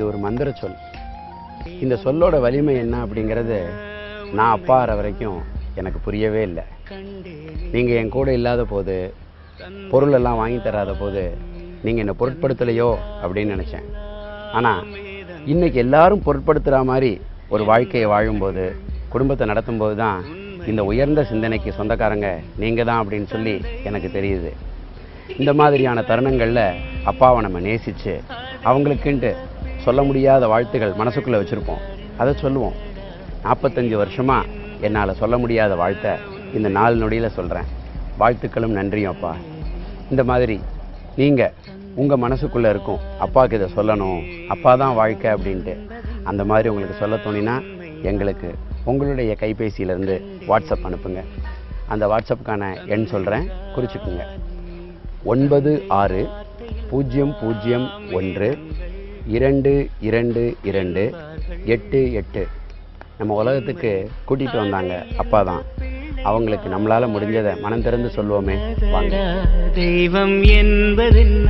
ஒரு மந்திர சொல். இந்த சொல்லோட வலிமை என்ன அப்படிங்கிறது நான் அப்பா ஆகிற வரைக்கும் எனக்கு புரியவே இல்லை. நீங்கள் என் கூட இல்லாத போது, பொருளெல்லாம் வாங்கி தராத போது நீங்கள் என்னை பொருட்படுத்தலையோ அப்படின்னு நினச்சேன். ஆனால் இன்றைக்கி எல்லாரும் பொருட்படுத்துகிற மாதிரி ஒரு வாழ்க்கையை வாழும்போது, குடும்பத்தை நடத்தும்போது தான் இந்த உயர்ந்த சிந்தனைக்கு சொந்தக்காரங்க நீங்கள் தான் அப்படின்னு சொல்லி எனக்கு தெரியுது. இந்த மாதிரியான தருணங்களில் அப்பாவை நம்ம நேசித்து அவங்களுக்குன்ட்டு சொல்ல முடியாத வாழ்த்துக்கள் மனசுக்குள்ளே வச்சுருப்போம். அதை சொல்லுவோம். 45 வருஷமாக என்னால் சொல்ல முடியாத வாழ்த்தை இந்த 4 நொடியில் சொல்கிறேன். வாழ்த்துக்களும் நன்றியும் அப்பா. இந்த மாதிரி நீங்கள் உங்கள் மனசுக்குள்ளே இருக்கும், அப்பாவுக்கு இதை சொல்லணும், அப்பா தான் வாழ்க்கை அப்படின்ட்டு. அந்த மாதிரி உங்களுக்கு சொல்ல தோணினா எங்களுக்கு உங்களுடைய கைபேசியிலேருந்து வாட்ஸ்அப் அனுப்புங்க. அந்த வாட்ஸ்அப்புக்கான எண் சொல்கிறேன், குறிச்சிக்குங்க. 9601222288. நம்ம உலகத்துக்கு கூட்டிகிட்டு வந்தாங்க அப்பா தான். அவங்களுக்கு நம்மளால் முடிஞ்சதை மனம் திறந்து சொல்லுவோமே வாங்க. தெய்வம் என்பதென்ன